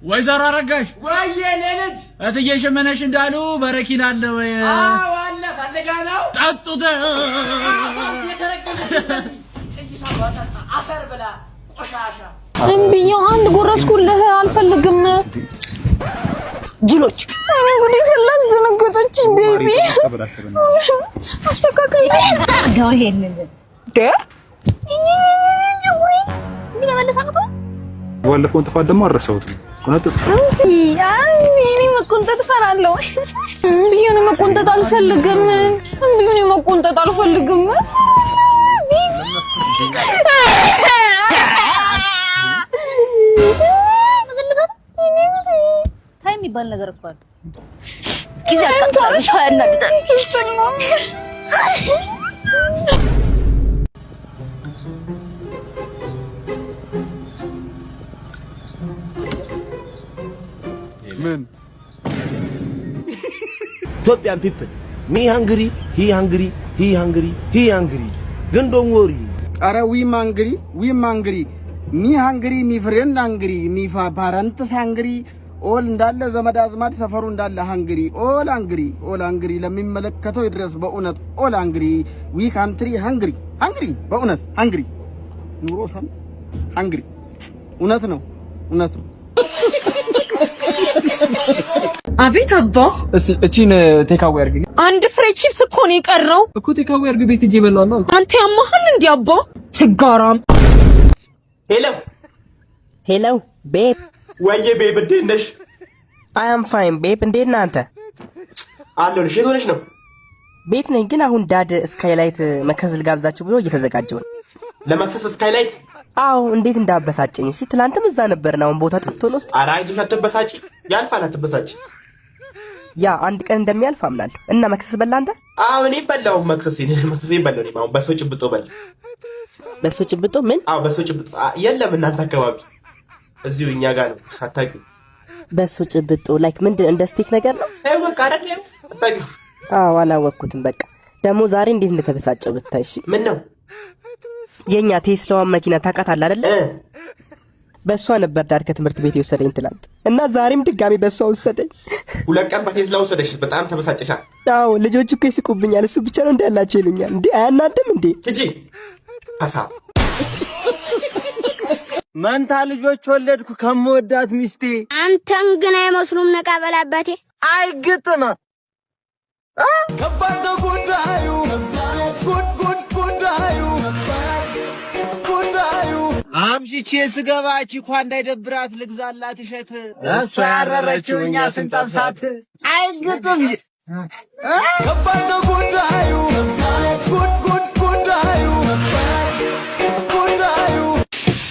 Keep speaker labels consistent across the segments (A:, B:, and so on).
A: ወይዘሮ አረጋሽ
B: ወየኔ ልጅ
A: እትዬ ሽመነሽ እንዳሉ በረኪና አለ ወይ?
B: አዎ አለ። ፈልጋ ነው
A: ጠጡት።
B: አፈር ብላ ቆሻሻ
C: እምቢኛው አንድ ጎረስኩልህ አልፈልግም። ጅሎች እኔ ጉዴ ፈላስ ደነገጠች። ቤቢ አስተካክል አርጋው ይሄንን ምን መለሳቀቶ
D: ወለፈው ተፋደ ደግሞ አረሳውት ኮንተት
C: እኔ መቆንጠጥ ፈራለሁ። ቢዩን መቆንጠጥ አልፈልግም። ቢዩን መቆንጠጥ አልፈልግም። ታይም ይባል ነገር እኮ አለ። ጊዜ አቃጣሽ ያናግጣል።
D: ምን
E: Ethiopian people, me hungry, he hungry, he hungry, he hungry. Then don't worry.
F: Are we hungry? We hungry. Me hungry, me friend hungry, me parents hungry. All እንዳለ ዘመድ አዝማድ ሰፈሩ እንዳለ hungry. All hungry, all hungry. ለሚመለከተው ይድረስ በእውነት all hungry. We country hungry. Hungry በእውነት hungry. ኑሮ ሰም hungry. እውነት ነው እውነት ነው።
G: አቤት አባ
A: እስቲ እቺን ቴካዌ አድርጊ።
G: አንድ ፍሬ ቺፕስ እኮ ነው የቀረው
A: እኮ ቴካዌ አድርጊ። ቤት ሂጅ በላው።
G: አንተ ያማሃል እንዴ አባ? ችጋራም
H: ሄሎ ቤብ
B: ወየ ቤብ እንዴት ነሽ?
H: አይ አም ፋይን ቤብ እንዴት ነህ አንተ?
B: አለሁልሽ። የት ሆነሽ ነው?
H: ቤት ነኝ ግን አሁን ዳድ ስካይላይት መክሰስ ልጋብዛችሁ ብሎ እየተዘጋጀው ነው።
B: ለመክሰስ ስካይላይት?
H: አዎ እንዴት እንዳበሳጨኝ። እሺ ትላንትም እዛ ነበርና አሁን ቦታ ጠፍቶ ነው ውስጥ።
B: ኧረ አይዞሽ አትበሳጪ፣ ያልፋል አትበሳጪ።
H: ያ አንድ ቀን እንደሚያልፍ አምናለሁ። እና መክሰስ በላ አንተ?
B: አዎ እኔ በላው መክሰስ በላው። እኔ አሁን በሶ ጭብጦ በላ።
H: በሶ ጭብጦ ምን?
B: አዎ በሶ ጭብጦ የለም እናንተ አካባቢ፣ እዚሁ እኛ ጋር ነው። አታውቂው?
H: በሶ ጭብጦ ላይክ ምንድን እንደ ስቴክ ነገር ነው?
B: አይ በቃ አይደለም አታውቂው?
H: አዎ አላወቅኩትም። በቃ ደግሞ ዛሬ እንዴት እንደተበሳጨው ብታይ። እሺ
B: ምን ነው?
H: የኛ ቴስላዋን መኪና ታውቃታለህ አይደለ? በሷ ነበር ዳድ ከትምህርት ቤት የወሰደኝ ትላንት እና ዛሬም ድጋሚ በሷ ወሰደኝ።
B: ሁለት ቀን በቴስላ ወሰደሽ። በጣም ተበሳጨሻል?
H: አዎ ልጆቹ እኮ ይስቁብኛል። እሱ ብቻ ነው እንዳላቸው ይሉኛል። እንዴ አያናድም እንዴ?
B: ሂጂ አሳ
E: መንታ ልጆች ወለድኩ ከምወዳት ሚስቴ።
C: አንተን ግን አይመስሉም። ነቃ በል አባቴ።
E: አይግጥም ከባድ ነው ጉዳዩ አምሽቼ ስገባ ቺኳ እንዳይደብራት ልግዛላት እሸት እሷ ያረረችው እኛ ስንጠብሳት። አይግጥም ከባድ ነው ጉዳዩ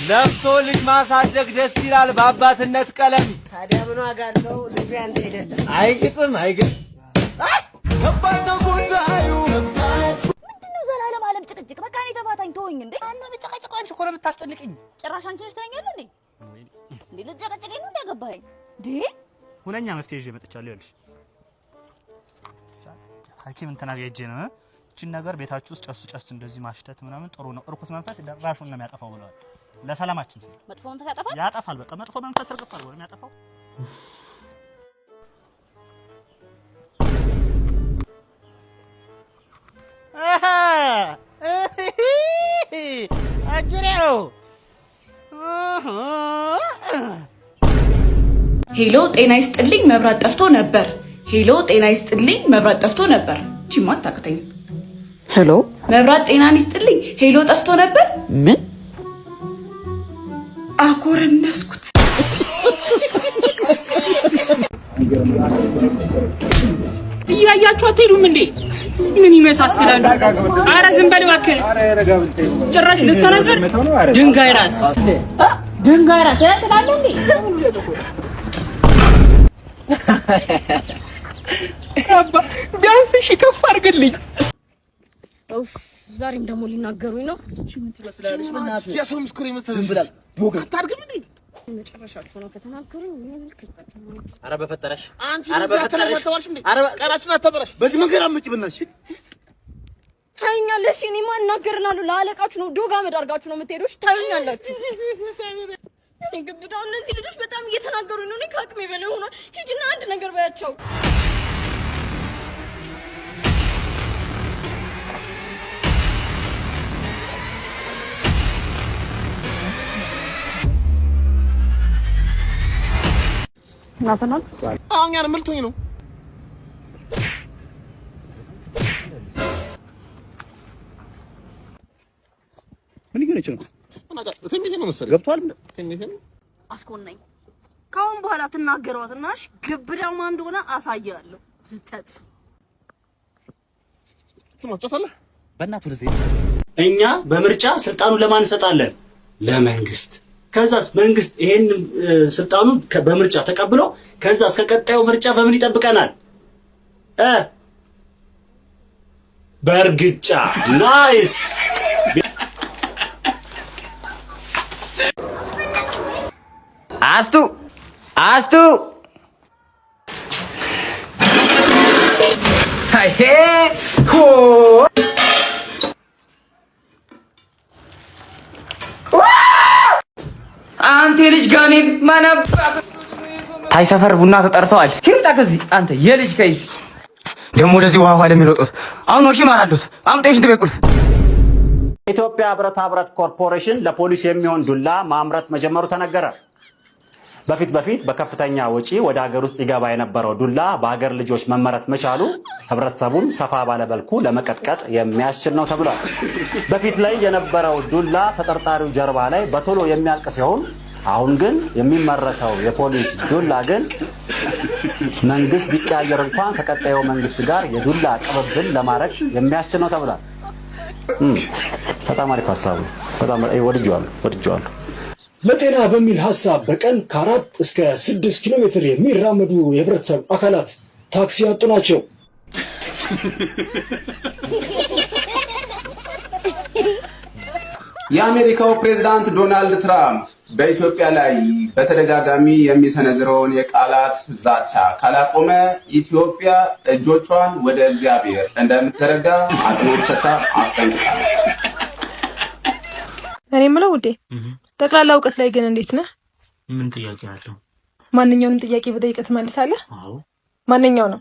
E: ለፍቶ ልጅ ማሳደግ ደስ ይላል በአባትነት ቀለም።
B: ታዲያ ምን ዋጋ አለው? ልጅ አንተ አይደለም።
E: አይግጥም ከባድ ነው ጉዳዩ።
C: ምንድነው ዘላለም ዓለም ጭቅጭቅ? በቃ እኔ ተፋታኝ ተወኝ እንዴ።
B: አንተ ብጨቀጭቅ አንቺ እኮ ነው የምታስጨንቅኝ።
C: ጭራሽ አንቺ ነሽ ትለኛለህ እንዴ? እንዴ ልትጨቀጭቀኝ ነው እንዳገባኸኝ እንዴ?
I: ሁነኛ መፍትሄ ይዤ መጥቻለሁ። ይኸውልሽ ሐኪም እንትና ጋር ሄጄ ነው እቺን ነገር ቤታችሁ ውስጥ ጨስ እንደዚህ ማሽተት ምናምን ጥሩ ነው። እርኩስ መንፈስ ራሱን ነው የሚያጠፋው ብለዋል። ለሰላማችን ሲል
C: መጥፎ መንፈስ ያጠፋል።
I: ያጠፋል። በቃ መጥፎ መንፈስ ርግፍ አድርጎ ነው የሚያጠፋው። አጅሬው
G: ሄሎ ጤና ይስጥልኝ መብራት ጠፍቶ ነበር። ሄሎ ጤና ይስጥልኝ መብራት ጠፍቶ ነበር። ቺማ አታውቅተኝ።
H: ሄሎ
G: መብራት ጤናን ይስጥልኝ ሄሎ ጠፍቶ ነበር።
H: ምን
G: አኮረነስኩት። እያያችሁ አትሄዱም እንዴ? ምን ይመሳሰላሉ? ኧረ ዝም በል እባክህ። ጭራሽ ልትሰነዝር ድንጋይ ራስ ትላለህ እንዴ? አባ ቢያንስ እሺ ከፍ አድርግልኝ።
C: ኡፍ ዛሬም ደግሞ ሊናገሩኝ ነው።
B: እቺ ምን ትመስላለች? በእናትህ የሰው ምስኩር ይመስል ብላል። ቦጋ አታርግም እንዴ?
C: መጨረሻችሁ ነው ከተናገሩኝ። ምን ልክልበት?
B: ኧረ በፈጠረሽ አንቺ በፈጠረሽ እንዴ? ኧረ ቀናችን አትበላሽ። በዚህ መንገድ አምጪ ብናሽ
C: ታዩኛለሽ። እኔማ እናገርናለሁ። ለአለቃችሁ ነው ዶጋ መዳርጋችሁ ነው የምትሄዱሽ። ታዩኛላችሁ። እንግዲህ እነዚህ ልጆች በጣም እየተናገሩ ነው። እኔ ከአቅሜ በላይ ሆኗል። ሂጂና አንድ ነገር ባያቸው።
B: ናፈናል አሁን ያን መልቶኝ ነው።
I: ምን ይገርምሽ ነው?
B: ትንቢት ነው መሰለኝ። ገብቷል። ትንቢት ነው።
C: አስኮነኝ ካሁን በኋላ ትናገሯትና እሺ፣ ግብዳው ማን እንደሆነ አሳያለሁ። ዝተት
B: ስማችኋል።
I: በእናትህ ወደዚህ
E: እኛ በምርጫ ስልጣኑን ለማን እንሰጣለን? ለመንግስት። ከዛስ መንግስት ይሄን ስልጣኑን በምርጫ ተቀብሎ ከዛስ ከቀጣዩ ምርጫ በምን ይጠብቀናል? በእርግጫ። ናይስ።
A: አስቱ አይሄ ሆ አንተ ልጅ ጋኔ ማናባ ታይ ሰፈር ቡና ተጠርተዋል። ሂሩጣ ከዚህ አንተ የልጅ ከዚህ ደግሞ ወደዚህ ውሃ ለሚሮጡት አሁን ወሺ ማራሉት አምጤሽ እንደ በቁልፍ
J: ኢትዮጵያ ብረታ ብረት ኮርፖሬሽን ለፖሊስ የሚሆን ዱላ ማምረት መጀመሩ ተነገረ። በፊት በከፍተኛ ወጪ ወደ ሀገር ውስጥ ይገባ የነበረው ዱላ በሀገር ልጆች መመረት መቻሉ ህብረተሰቡን ሰፋ ባለ መልኩ ለመቀጥቀጥ የሚያስችል ነው ተብሏል። በፊት ላይ የነበረው ዱላ ተጠርጣሪው ጀርባ ላይ በቶሎ የሚያልቅ ሲሆን አሁን ግን የሚመረተው የፖሊስ ዱላ ግን መንግስት ቢቀያየር እንኳን ከቀጣዩ መንግስት ጋር የዱላ ቅብብል ለማድረግ የሚያስችል ነው ተብሏል። በጣም አሪፍ ሀሳብ ነው። በጣም ወድጄዋለሁ።
K: ለጤና በሚል ሐሳብ በቀን ከ4 እስከ 6 ኪሎ ሜትር የሚራመዱ የህብረተሰብ አካላት ታክሲ ያጡ ናቸው።
L: የአሜሪካው ፕሬዝዳንት ዶናልድ ትራምፕ በኢትዮጵያ ላይ በተደጋጋሚ የሚሰነዝረውን የቃላት ዛቻ ካላቆመ ኢትዮጵያ እጆቿን ወደ እግዚአብሔር እንደምትዘረጋ አጽንኦት ሰጥታ አስጠንቅቃለች።
M: እኔ የምለው ውዴ ጠቅላላ እውቀት ላይ ግን እንዴት ነህ?
I: ምን ጥያቄ አለው?
M: ማንኛውንም ጥያቄ በጠይቀህ ትመልሳለህ?
I: አዎ።
M: ማንኛው ነው?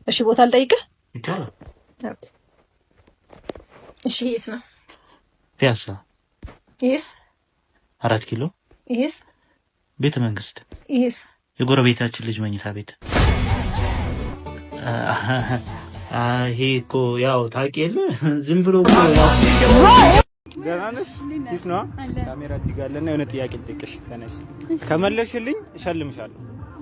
M: እሺ ቦታ አልጠይቅህ?
I: ይቻላል።
M: እሺ የት ነው?
I: ፒያሳ።
M: ይሄስ?
I: 4 ኪሎ።
M: ይሄስ?
I: ቤተ መንግስት።
M: ይሄስ?
I: የጎረቤታችን ልጅ መኝታ ቤት። ይሄ እኮ ያው ታውቂያለ ዝም ብሎ እኮ ያው
N: ገና ነሽ? ዲስ ነው ካሜራ እዚህ ጋር አለና የሆነ ጥያቄ ልጠይቅሽ። ተነሽ። ከመለሽልኝ እሸልምሻለሁ።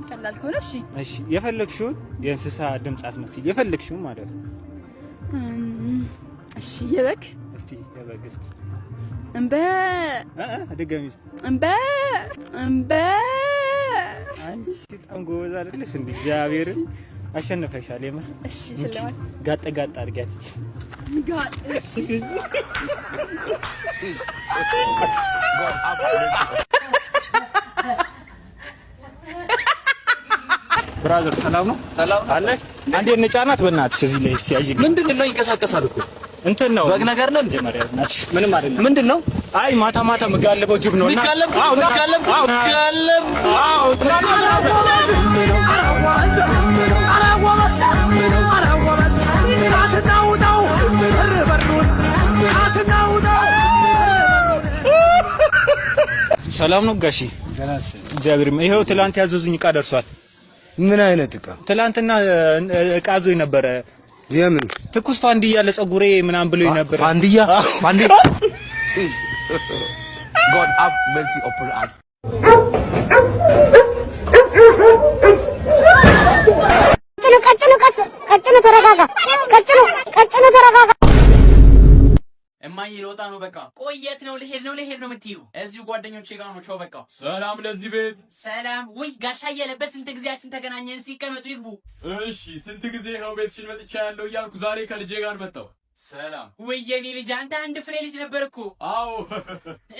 M: ቀላል ከሆነ እሺ።
N: እሺ የፈለግሽውን የእንስሳ ድምጽ አስመስል፣ የፈለግሽውን ማለት ነው።
M: እሺ የበግ
N: እስቲ የበግ እስቲ
M: እንበ
N: ድገሚ እስቲ
M: እንበ
N: አንቺ በጣም ጎበዝ አይደለሽ እንዴ? እግዚአብሔር አሸነፈሻል። የምር
M: እሺ ሽልማት
N: ጋጥ አድርጊያት እቺ
M: ጋጥ
N: ብራዘር ሰላም ነው? ሰላም አለሽ? አንዴ እንጫናት በእናትሽ እዚህ ላይ እስቲ ያጂ
B: ምንድነው ይንቀሳቀሳል እኮ
N: እንትን ነው
B: በግ ነገር ነው እንዴ?
N: ምንም አይደለም።
B: ምንድነው?
N: አይ ማታ መጋለበው ጅብ ነውና
B: መጋለብ
N: ሰላም ነው ጋሺ? እግዚአብሔር ይመስገን። ይሄው ትላንት ያዘዙኝ እቃ ደርሷል።
E: ምን አይነት እቃ?
N: ትላንትና እቃ ዞኝ ነበረ።
E: የምን
N: ትኩስ ፋንድያ ለጸጉሬ ምናምን ብሎኝ ነበር።
E: ፋንድያ
B: God have mercy upon us.
C: ቀጭኑ ተረጋጋ። ቀጭኑ ተረጋጋ።
A: እማዬ ልወጣ ነው በቃ። ቆየት ነው ልሄድ ነው የምትይው? እዚሁ ጓደኞቼ ጋር ነው። ቻው በቃ። ሰላም ለዚህ ቤት። ሰላም። ውይ ጋሻ እየለበስ ስንት ጊዜያችን ተገናኘን። ሲቀመጡ ይግቡ።
O: እሺ ስንት ጊዜ ነው ቤትሽን መጥቻ ያለው እያልኩ ዛሬ ከልጄ ጋር መጣሁ።
A: ሰላም። ውይ የኔ ልጅ አንተ አንድ ፍሬ ልጅ ነበር እኮ።
O: አዎ።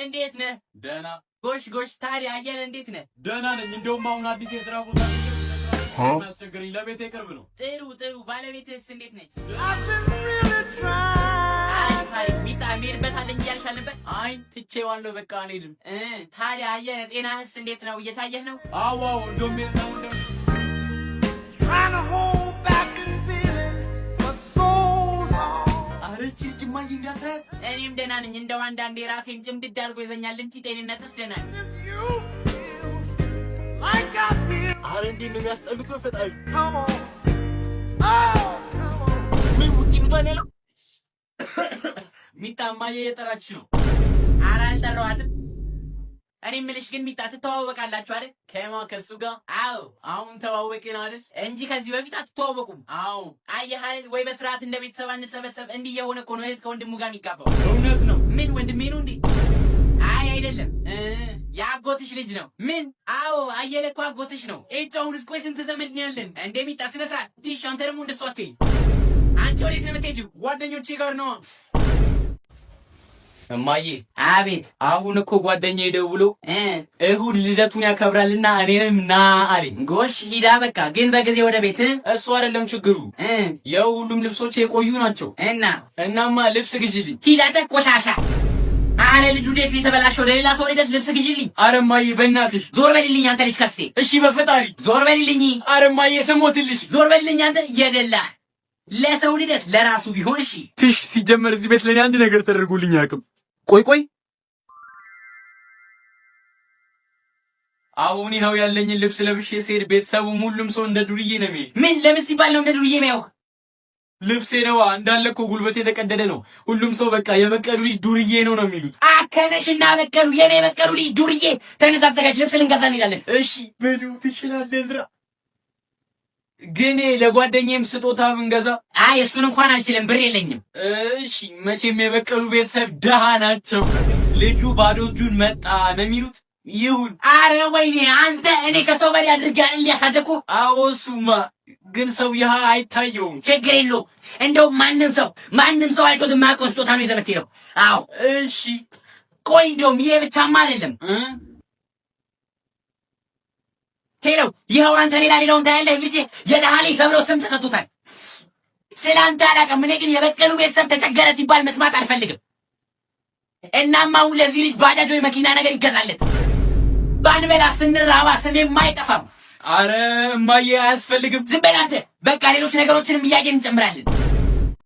A: እንዴት ነህ?
O: ደህና።
A: ጎሽ ታዲያ አየለ እንዴት ነህ?
O: ደህና ነኝ። እንደውም አሁን አዲስ የሥራ ቦታ የሚያስቸግረኝ ለቤቴ ቅርብ ነው።
A: ጥሩ። ባለቤትህስ እንዴት ነች? አሪፍ ሚጣ እንሄድበት አለኝ እያልሽ አልነበር? አይ ትቼዋለሁ በቃ አልሄድም። ታዲያ አየህ ጤናህስ እንዴት ነው? እየታየህ ነው?
O: አዎ እንደውም የዛው እንደው
A: አረች ጅማይ እንዳታያት። እኔም ደህና ነኝ። እንደው አንዳንዴ ራሴን ጭምድድ አድርጎ ይዘኛል እንጂ ጤንነትስ ደህና ነኝ።
B: አረ እንዴት ነው የሚያስጠሉት በፈጣሪ።
A: ምን ውጪ ልቷን ያለው ሚጣ እማዬ እየጠራችሽ ነው። ኧረ አልጠራኋትም። እኔ የምልሽ ግን ሚጣ ትተዋወቃላችሁ አይደል? ከሱ ጋር? አዎ አሁን ተዋወቅን አይደል እንጂ ከዚህ በፊት አትተዋወቁም። አዎ አየህ አይደል? ወይ በስርዓት እንደ ቤተሰብ አንሰበሰብ። እንዲህ የሆነ እኮ ነው እህት ከወንድሙ ጋር የሚጋባው።
O: እውነት ነው።
A: ምን ወንድሜ ነው እንዴ? አይ አይደለም፣ የአጎትሽ ልጅ ነው። ምን? አዎ አየለ እኮ አጎትሽ ነው። አሁንስ ቆይ ስንት ዘመድ ነው ያለን? እንደ ሚጣ ስነ ስርዓት ትይሽ። አንተ ደግሞ እንደሱ አትይኝ። አንቺ ወዴት ነው የምትሄጂው? ጓደኞቼ ጋር ነው። እማዬ። አቤት። አሁን እኮ ጓደኛዬ ደውሎ እሁድ ልደቱን ያከብራልና እኔንም ና አለኝ። ጎሽ ሂዳ በቃ ግን በጊዜ ወደ ቤት።
O: እሱ አይደለም ችግሩ፣ ያው ሁሉም ልብሶች የቆዩ ናቸው። እናማ ልብስ ግዢልኝ።
A: ሂዳ ተቆሻሻ። አረ ልጁ እንዴት የተበላሸው? ለሌላ ሰው ልደት ልብስ ግዢልኝ።
O: አረ እማዬ በእናትሽ
A: ዞር በልልኝ አንተ ልጅ ከፍቴ።
O: እሺ በፈጣሪ
A: ዞር በልልኝ።
O: አረ እማዬ ስሞትልሽ።
A: ዞር በልልኝ አንተ የደላህ። ለሰው ልደት ለራሱ ቢሆን እሺ።
O: ትሽ ሲጀመር እዚህ ቤት ለኔ አንድ ነገር ተደርጎልኝ አያውቅም። ቆይ አሁን ይኸው ያለኝን ልብስ ለብሼ ስሄድ ቤተሰቡም ሁሉም ሰው እንደ ዱርዬ ነው የሚል።
A: ምን ለምን ሲባል ነው እንደ ዱርዬ የሚያው?
O: ልብሴ ነዋ እንዳለ እኮ ጉልበት የተቀደደ ነው። ሁሉም ሰው በቃ የበቀሉ ልጅ ዱርዬ ነው ነው የሚሉት።
A: አከነሽና በቀሉ የኔ የበቀሉ ልጅ ዱርዬ። ተነስ አዘጋጅ፣ ልብስ ልንገዛ እንሄዳለን።
O: እሺ በሉ ትችላለህ እዝራ። ግን ለጓደኛዬም ስጦታ ብንገዛ?
A: አይ እሱን እንኳን አልችልም፣ ብር የለኝም።
O: እሺ መቼም የበቀሉ ቤተሰብ ደሃ ናቸው። ልጁ ባዶ እጁን መጣ ነው የሚሉት። ይሁን።
A: አረ ወይኔ አንተ እኔ ከሰው በላይ አድርጌ ሊያሳደኩ።
O: አዎ እሱማ ግን ሰው ይህ አይታየውም።
A: ችግር የለውም። እንደው ማንም ሰው አይቶት የማያውቀው ስጦታ ነው ይዘህ የምትሄደው። አዎ
O: እሺ
A: ቆይ እንደውም ይሄ ብቻማ አይደለም። ሄለው ይኸው አንተ ሌላውን ታያለህ። ልጄ የደሃሊ ተብሎ ስም ተሰጥቶታል። ስለ አንተ አላውቅም። እኔ ግን የበቀሉ ቤተሰብ ተቸገረ ሲባል መስማት አልፈልግም። እናማ አሁን ለዚህ ልጅ ባጃጅ ወይ መኪና ነገር ይገዛለት። ባንበላ ስንራባ ስሜም አይጠፋም።
O: አረ እማዬ አያስፈልግም።
A: ዝም በል አንተ። በቃ ሌሎች ነገሮችንም እያየን እንጨምራለን።